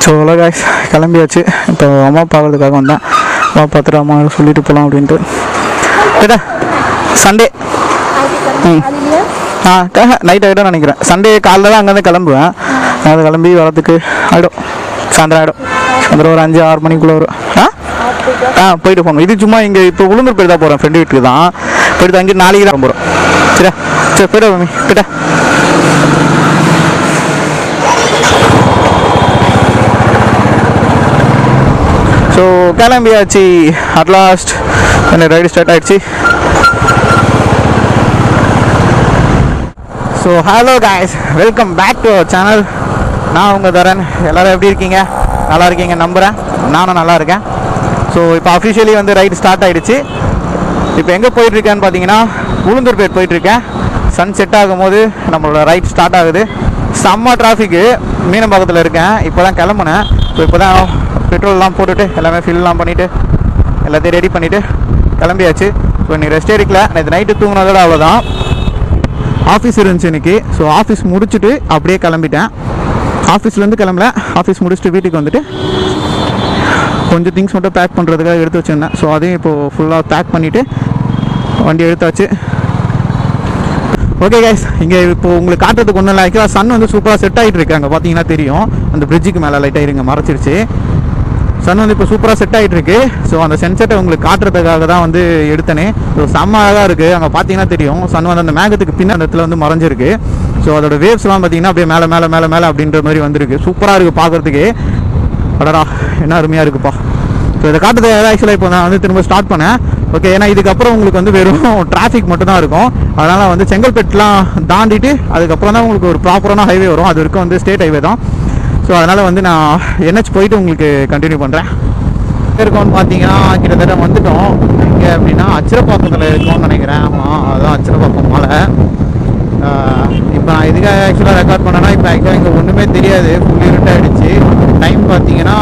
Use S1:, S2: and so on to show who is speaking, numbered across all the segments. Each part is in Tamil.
S1: ஸோ ஹலோ காய்ஸ், கிளம்பியாச்சு. இப்போ அம்மா பார்க்கறதுக்காக வந்தேன். அம்மா பார்த்துட்டு அம்மா சொல்லிட்டு போகலாம் அப்படின்ட்டு. கேட்டா சண்டே நைட் ஆகிடும் நினைக்கிறேன். சண்டே காலைல தான் அங்கேருந்து கிளம்புவேன். அது கிளம்பி வரத்துக்கு ஆகிடும், சாயந்தரம் ஆகிடும். சாயந்தரம் ஒரு 5-6 மணிக்குள்ளே வரும். போயிட்டு போகணும். இது சும்மா இங்கே இப்போ உளுந்தூர் போய் தான் போகிறேன், ஃப்ரெண்டு வீட்டுக்கு தான் போயிட்டு தங்கிட்டு நாளைக்கு தான் போகிறோம். சரியா? சரி போய்ட்டா மம்மி, போய்ட்டா. ஸோ கிளம்பியாச்சு அட்லாஸ்ட். என்ன ரைடு ஸ்டார்ட் ஆகிடுச்சு. So hello guys, welcome back to our channel. நான் உங்கள் தரன். எல்லோரும் எப்படி இருக்கீங்க? நல்லா இருக்கீங்க நம்புகிறேன். நானும் நல்லா இருக்கேன். ஸோ இப்போ அஃபிஷியலி வந்து ரைடு ஸ்டார்ட் ஆகிடுச்சு. இப்போ எங்கே போயிட்டுருக்கேன்னு பார்த்தீங்கன்னா உளுந்தூர்பேட் போயிட்டுருக்கேன். சன் செட் ஆகும்போது நம்மளோட ரைட் ஸ்டார்ட் ஆகுது. செம்ம டிராஃபிக்கு. மீனம்பாக்கத்தில் இருக்கேன். இப்போ தான் கிளம்புனேன். ஸோ இப்போ தான் பெட்ரோல்லாம் போட்டுட்டு எல்லாமே ஃபில்லாம் பண்ணிவிட்டு எல்லாத்தையும் ரெடி பண்ணிவிட்டு கிளம்பியாச்சு. ஸோ இன்றைக்கி ரெஸ்ட் எடுக்கல. நேற்று நைட்டு தூங்கினதோட அவ்வளோதான். ஆஃபீஸ் இருந்துச்சு இன்றைக்கி. ஸோ ஆஃபீஸ் முடிச்சுட்டு அப்படியே கிளம்பிட்டேன். ஆஃபீஸ்லேருந்து கிளம்பல, ஆஃபீஸ் முடிச்சுட்டு வீட்டுக்கு வந்துட்டு கொஞ்சம் திங்ஸ் மட்டும் பேக் பண்ணுறதுக்காக எடுத்து வச்சுருந்தேன். ஸோ அதையும் இப்போது ஃபுல்லாக பேக் பண்ணிவிட்டு வண்டி எடுத்தாச்சு. ஓகே கைஸ், இங்கே இப்போது உங்களுக்கு காட்டுறதுக்கு ஒன்றும் இல்லை. ஆக்சுவலாக சன் வந்து சூப்பராக செட் ஆகிட்டு இருக்கு. அங்கே பார்த்தீங்கன்னா தெரியும், அந்த பிரிட்ஜுக்கு மேலே லைட்டாக இருங்க மறைச்சிருச்சு. சன் வந்து இப்போ சூப்பராக செட் ஆகிட்டு இருக்கு. ஸோ அந்த சென்செட்டை உங்களுக்கு காட்டுறதுக்காக தான் வந்து எடுத்தனே. ஸோ செம்ம அழகாக இருக்குது. அங்கே பார்த்தீங்கன்னா தெரியும், சன் வந்து அந்த மேகத்துக்கு பின்ன அந்த இடத்துல வந்து மறைஞ்சிருக்கு. ஸோ அதோட வேவ்ஸ்லாம் பார்த்தீங்கன்னா அப்படியே மேலே மேலே மேலே மேலே அப்படின்ற மாதிரி வந்துருக்கு. சூப்பராக இருக்குது பார்க்குறதுக்கு. அடடா என்ன அருமையாக இருக்குப்பா. ஸோ இதை காட்டுறதுக்காக ஆக்சுவலாக இப்போ நான் வந்து திரும்ப ஸ்டார்ட் பண்ணேன். ஓகே, ஏன்னா இதுக்கப்புறம் உங்களுக்கு வந்து வெறும் டிராஃபிக் மட்டும் தான் இருக்கும். அதனால் வந்து செங்கல்பேட்லாம் தாண்டிட்டு அதுக்கப்புறம் தான் உங்களுக்கு ஒரு ப்ராப்பரான ஹைவே வரும். அது வரைக்கும் வந்து ஸ்டேட் ஹைவே தான். ஸோ அதனால் வந்து நான் என்ஹெச் போயிட்டு உங்களுக்கு கண்டினியூ பண்ணுறேன். இருக்கோம்னு பார்த்தீங்கன்னா கிட்டத்தட்ட வந்துட்டோம். இங்கே அப்படின்னா அச்சிரப்பாக்கத்தில் இருக்கோம்னு நினைக்கிறேன். ஆமாம், அதுதான் அச்சிரப்பாக்கம் மலை. இப்போ நான் இதுக்காக ஆக்சுவலாக ரெக்கார்ட் பண்ணேன்னா இப்போ ஆக்சுவலாக இங்கே ஒன்றுமே தெரியாது. ஃபுல் இருட்டாகிடுச்சு. டைம் பார்த்தீங்கன்னா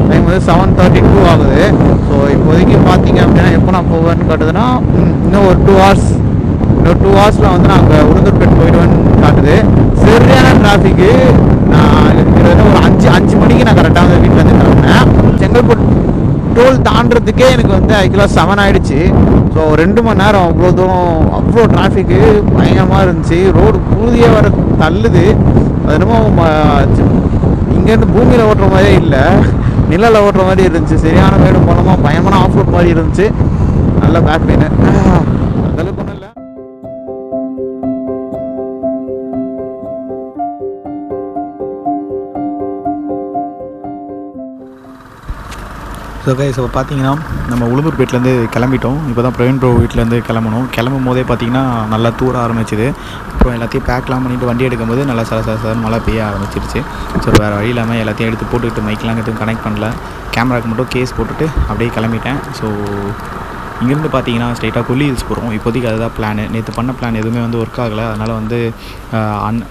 S1: டைம் வந்து 7:32 ஆகுது. ஸோ இப்போதைக்கு பார்த்தீங்க அப்படின்னா எப்போ நான் போவேன்னு காட்டுதுன்னா இன்னும் ஒரு 2 hours. இன்னொரு 2 hours வந்து நான் அங்கே உளுந்தூர்பேட் போயிடுவேன்னு காட்டுது. சரியான டிராஃபிக்கு. நான் கிட்டத்தட்ட ஒரு 5 மணிக்கு நான் கரெக்டாக வந்து வீட்டில் வந்து கிளம்பினேன். செங்கல்பட்டு டோல் தாண்டறதுக்கே எனக்கு வந்து ஆக்சுவலாக 7 ஆகிடுச்சு. ஸோ 2 மணி நேரம் அவ்வளோ தூரம், அவ்வளோ டிராஃபிக்கு பயங்கரமாக இருந்துச்சு. ரோடு புழுதியாக வர தள்ளுது. அது என்னமோ இங்கேருந்து பூமியில் ஓட்டுற மாதிரியே இல்லை, நிழலில் ஓட்டுற மாதிரி இருந்துச்சு. சரியான மேடும் போனோமா பயமான ஆஃப் ரோட் மாதிரி இருந்துச்சு. நல்ல பேக் பெயின். அதெல்லாம் ஒன்றும் இல்லை. ஸோ கைஸ், இப்போ பார்த்தீங்கன்னா நம்ம உளுந்தூர்பேட்லேருந்து கிளம்பிட்டோம். இப்போ தான் பிரவீன் ப்ரோ வீட்டிலேருந்து கிளம்பணும். கிளம்பும் போதே பார்த்தீங்கன்னா நல்லா தூர ஆரம்பிச்சிது. அப்புறம் எல்லாத்தையும் பேக்லாம் பண்ணிவிட்டு வண்டி எடுக்கும்போது நல்லா சர மழை பெய்ய ஆரம்பிச்சிருச்சு. ஸோ வேறு வழி இல்லாமல் எல்லாத்தையும் எடுத்து போட்டுக்கிட்டு மைக்கெலாம் எதுவும் கனெக்ட் பண்ணல, கேமராவுக்கு மட்டும் கேஸ் போட்டுட்டு அப்படியே கிளம்பிட்டேன். ஸோ இங்கேருந்து பார்த்தீங்கன்னா ஸ்ட்ரைட்டாக கொல்லி ஹில்ஸ் போகிறோம். இப்போதைக்கு அதுதான் பிளானு. நேற்று பண்ண பிளான் எதுவுமே வந்து ஒர்க் ஆகலை. அதனால் வந்து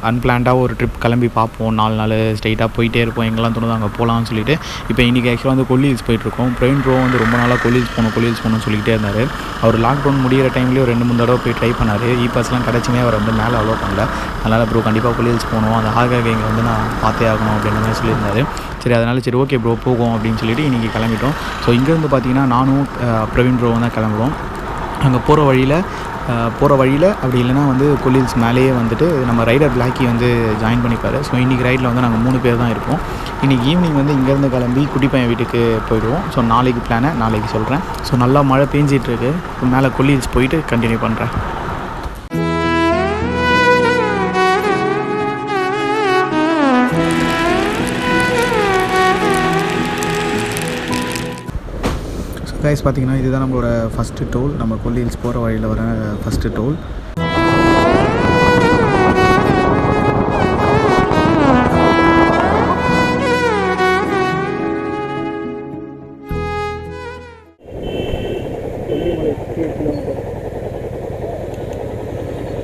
S1: அன்பிளான்டாக ஒரு ட்ரிப் கிளம்பி பார்ப்போம். 4 நாள் ஸ்ட்ரைட்டாக போயிட்டே இருப்போம். எங்கெல்லாம் தோணுதோ அங்கே போகலான்னு சொல்லிட்டு இப்போ இன்றைக்கி ஆக்சுவலாக வந்து கொல்லி ஹில்ஸ் போயிட்டுருக்கோம். பிரவீன் ப்ரோ வந்து ரொம்ப நாளாக கொல்லி ஹில்ஸ் போகணும்னு சொல்லிகிட்டே இருந்தார். அவர் லாக்டவுன் முடிகிற டைம்லேயே ஒரு 2-3 தடவை போய் ட்ரை பண்ணார். பாஸ்லாம் கிடச்சுமே அவர் வந்து மேலே அலோவ் பண்ணல. அதனால் ப்ரோ கண்டிப்பாக கொல்லி ஹில்ஸ் போகணும், அந்த ஹாகாக இங்கே வந்து நான் பார்த்தே ஆகணும் அப்படின்ற மாதிரி சொல்லியிருந்தார். சரி, அதனால் சரி ஓகே ப்ரோ போகும் அப்படின்னு சொல்லிட்டு இன்றைக்கி கிளம்பிட்டோம். ஸோ இங்கேருந்து பார்த்தீங்கன்னா நானும் பிரவீன் ப்ரோவும் தான் கிளம்புறோம். அங்கே போகிற வழியில் அப்படி இல்லைனா வந்து கொல்லி ஹில்ஸ் மேலேயே வந்துட்டு நம்ம ரைடர் பிளாக்கி வந்து ஜாயின் பண்ணிப்பார். ஸோ இன்றைக்கி ரைடில் வந்து நாங்கள் 3 பேர் தான் இருப்போம். இன்றைக்கி ஈவினிங் வந்து இங்கேருந்து கிளம்பி குட்டி பையன் வீட்டுக்கு போயிடுவோம். ஸோ நாளைக்கு பிளானை நாளைக்கு சொல்கிறேன். ஸோ நல்லா மழை பெஞ்சிட்ருக்கு. மேலே கொல்லி ஹில்ஸ் போயிட்டு கண்டினியூ பண்ணுறேன். கைஸ், பார்த்தீங்கன்னா இதுதான் நம்மளோட ஃபஸ்ட்டு டோல். நம்ம கொல்லி ஹில்ஸ் போகிற வழியில் வர ஃபஸ்ட்டு டோல்.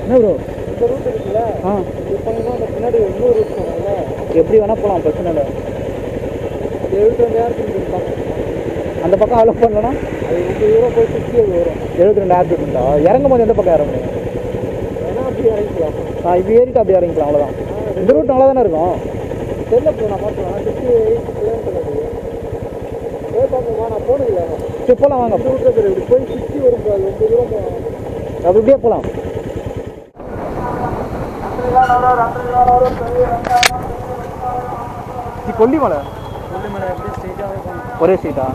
S1: என்ன ப்ரோ இந்த ரூட் இருக்குல்ல, இப்போ அந்த பின்னாடி இன்னொரு ரூட் போகணும்ல, எப்படி வேணால் போகலாம், பிரச்சனை இல்லை. 72,000 அந்த பக்கம் அலோவ் பண்ணலன்னா அது 20 euro போய் 60 வரும். 72,000 இருந்தா இறங்கும் போது எந்த பக்கம் இறங்கணும்? ஏன்னா அப்படி இறங்கிக்கலாம். இப்போ ஏறிட்டு அப்படி இறங்கிக்கலாம், அவ்வளோதான். இந்த ரூட் நல்லா தானே இருக்கும். தெரியல ப்ரோ, நான் பார்த்துக்கலாம். 58 கிலோமீட்டர் அது. போய் பார்ப்போமா? நான் போனதில்லை. சரி போகலாம் வாங்க. ரூட்டில் தெரியும், இப்படி போய் சுற்றி வரும் ப்ரோ. அது ரொம்ப தூரம் போகலாம். அப்படி இப்படியே போகலாம். கொல்லிமலை எப்படி ஸ்ட்ரெயிட்டாக ஒரே ஸ்ட்ரெயிட்டா?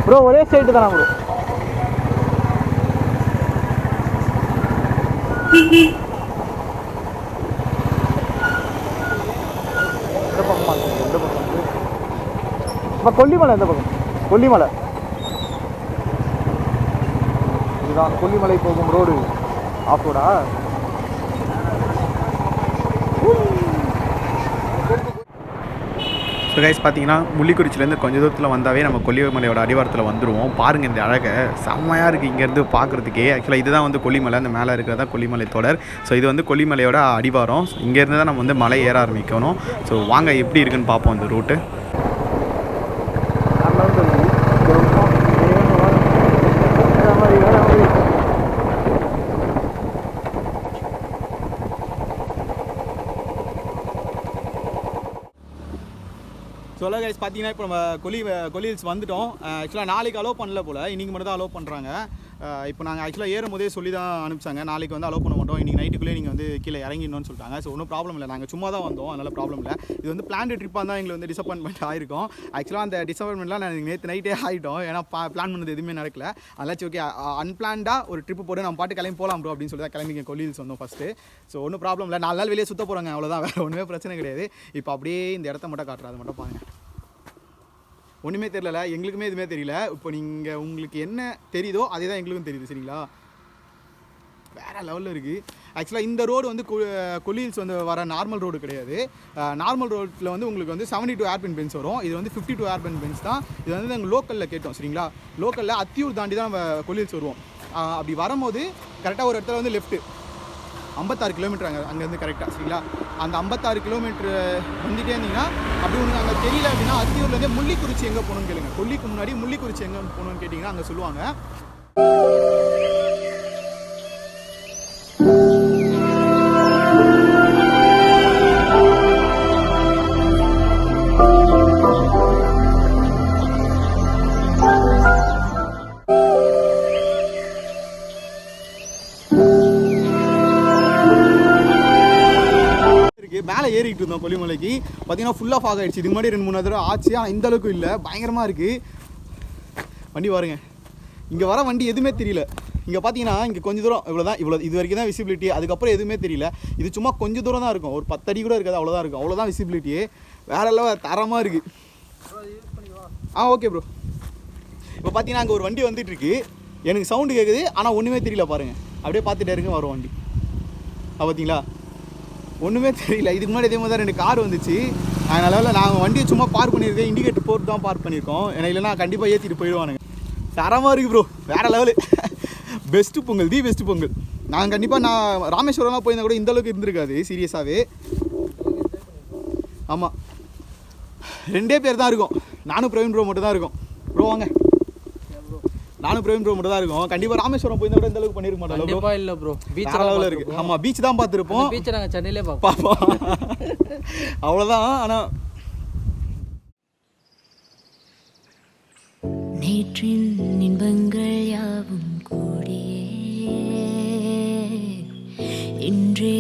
S1: ப்ரோ ஒரே ஸ்ட்ரெயிட்டு தானா ப்ரோ? இந்த பக்கமா இருக்கு. இந்த பக்கம் வந்து இப்போ கொல்லிமலை. இந்த பக்கம் கொல்லிமலை இதுதான். கொல்லிமலை போகும் ரோடு ஆஃப் ரோடா? ஸோ கைஸ் பார்த்தீங்கன்னா முள்ளிக்குறிச்சிலேருந்து கொஞ்சம் தூரத்தில் வந்தாவே நம்ம கொல்லிமலையோட அடிவாரத்தில் வந்துடுவோம். பாருங்கள் இந்த அழகை, செம்மையாக இருக்குது இங்கேருந்து பார்க்குறதுக்கே. ஆக்சுவலாக இதுதான் வந்து கொல்லிமலை, அந்த மேலே இருக்கிறதா கொல்லிமலை தொடர். ஸோ இது வந்து கொல்லிமலையோட அடிவாரம். இங்கேருந்து தான் நம்ம வந்து மலை ஏற ஆரம்பிக்கணும். ஸோ வாங்க எப்படி இருக்குன்னு பார்ப்போம் இந்த ரூட்டு. சொல்ல கைஸ் பார்த்தீங்கன்னா இப்போ நம்ம கொல்லி ஹில்ஸ் வந்துட்டோம். ஆக்சுவலாக நாளைக்கு அலோவ் பண்ணல போல், இன்றைக்கி மட்டும் தான் அலோவ் பண்ணுறாங்க. இப்போ நாங்கள் ஆக்சுவலாக ஏறும் போதே சொல்லி தான் அனுப்பிச்சாங்க, நாளைக்கு வந்து அலோவ் பண்ண மாட்டோம், இன்றைக்கி நைட்டுக்குள்ளே நீங்கள் வந்து கீழே இறங்கிடணும்னு சொல்லிட்டாங்க. ஸோ ஒன்றும் ப்ராப்ளம் இல்லை, நாங்கள் சும்மா தான் வந்தோம், அதனால் ப்ராப்ளம் இல்லை. இது வந்து பிளான்டு ட்ரிப்பாக தான் எங்களுக்கு வந்து டிசப்பாயின்மெண்ட் ஆகிருக்கும். ஆக்சுவலாக அந்த டிசப்பாயின்மெண்ட்லாம் நான் நேற்று நைட்டே ஆகிட்டோம், ஏன்னா பிளான் பண்ணது எதுவுமே நடக்கல. அதெல்லாம் ஓகே, அன்பிளான்டாக ஒரு ட்ரிப்பு போட்டு நம்ம பாட்டு கிளம்பி போகலாம் ப்ரோ அப்படின்னு சொல்லி தான் கிளம்பிங்க கொல்லி ஹில்ஸ் வந்தோம் ஃபஸ்ட்டு. ஸோ ஒன்றும் ப்ராப்ளம் இல்லை, 4 நாள் வெளியே சுற்ற போகிறாங்க, அவ்வளோதான், வேறு ஒன்றுமே பிரச்சனை கிடையாது. இப்போ அப்படியே இந்த இடத்த மட்டும் காட்டுறேன், அதை மட்டும் பாருங்கள். ஒன்றுமே தெரியல, எங்களுக்குமே எதுவுமே தெரியல. இப்போ நீங்கள் உங்களுக்கு என்ன தெரியுதோ அதே தான் எங்களுக்கும் தெரியுது, சரிங்களா? வேறு லெவலில் இருக்குது. ஆக்சுவலாக இந்த ரோடு வந்து கொல்லி ஹில்ஸ் வந்து வர நார்மல் ரோடு கிடையாது. நார்மல் ரோட்டில் வந்து உங்களுக்கு வந்து 72 ஏர்பின் பென்ஸ் வரும், இது வந்து 52 ஏர்பின் பென்ஸ் தான். இது வந்து நாங்கள் லோக்கலில் கேட்டோம், சரிங்களா? லோக்கலில் அத்தியூர் தாண்டி தான் நம்ம கொல்லி ஹில்ஸ் வருவோம். அப்படி வரும்போது கரெக்டாக ஒரு இடத்துல வந்து லெஃப்ட்டு 56 கிலோமீட்டர் அங்கேருந்து கரெக்டாக, சரிங்களா? அந்த 56 கிலோமீட்ரு வந்துகிட்டே இருந்தீங்கன்னா அப்படி ஒன்று அங்கே தெரியல அப்படின்னா அத்தியூர்லேருந்து முள்ளிக்குறிச்சி எங்கே போகணுன்னு கேளுங்க. கொல்லிக்கு முன்னாடி முள்ளிக்குறிச்சி எங்கே போகணுன்னு கேட்டிங்கன்னா அங்கே சொல்லுவாங்க. மேலே ஏறிக்கிட்டு இருந்தோம் கொல்லிமலைக்கு, பார்த்தீங்கன்னா ஃபுல்லாக ஃபாக் ஆகிடுச்சு. இதுக்கு முன்னாடி 2-3 தடவை ஆச்சு, ஆனால் இந்த அளவுக்கு இல்லை, பயங்கரமாக இருக்குது. வண்டி பாருங்க, இங்கே வர வண்டி எதுவுமே தெரியல. இங்கே பார்த்தீங்கன்னா இங்கே கொஞ்சம் தூரம் இவ்வளோ இது வரைக்கும் தான் விசிபிலிட்டி, அதுக்கப்புறம் எதுவுமே தெரியல. இது சும்மா கொஞ்சம் தூரம் தான் இருக்கும், ஒரு 10 அடி கூட இருக்காது, அவ்வளோதான் இருக்கும், அவ்வளோதான் விசிபிலிட்டியே. வேற எல்லாம் தரமாக இருக்குது. Okay bro. இப்போ பார்த்தீங்கன்னா அங்கே ஒரு வண்டி வந்துட்டுருக்கு, எனக்கு சவுண்டு கேட்குது, ஆனால் ஒன்றுமே தெரியல பாருங்கள். அப்படியே பார்த்துட்டே இருங்க, வரும் வண்டி. பார்த்தீங்களா, ஒன்றுமே தெரியல. இதுக்கு முன்னாடி இதே மாதிரி தான் 2 கார் வந்துச்சு. அதனால நாங்கள் வண்டியை சும்மா பார்க் பண்ணியிருக்கேன், இண்டிகேட்டர் போட்டு தான் பார்க் பண்ணியிருக்கோம். ஏன்னா இல்லைனா கண்டிப்பாக ஏற்றிட்டு போயிடுவானுங்க. தரமாக இருக்குது ப்ரோ, வேறு level. Best Pongal, best Pongal. நாங்கள் கண்டிப்பாக ராமேஸ்வரம்லாம் போயிருந்தா கூட இந்தளவுக்கு இருந்திருக்காது, சீரியஸாகவே. ஆமாம், 2 பேர் தான் இருக்கும், நானும் பிரவீன் ப்ரோ மட்டும் தான் இருக்கும். ப்ரோ வாங்க. நானும் பிரவீன் ப்ரோ மட்டும் தான் இருக்கும். கண்டிப்பாக ராமேஸ்வரம் போயிருந்தா கூட இந்த அளவுக்கு பண்ணிருக்க மாட்டோம். கண்டிப்பா இல்லை ப்ரோ, பீச் லெவலில் இருக்குது. ஆமாம், பீச் தான் பார்த்துருப்போம், பீச்சை நாங்கள் சென்னையிலே பார்ப்போம், அவ்வளோதான். ஆனால் நேற்றின் இன்பங்கள் யாவும் கூடியே இன்றே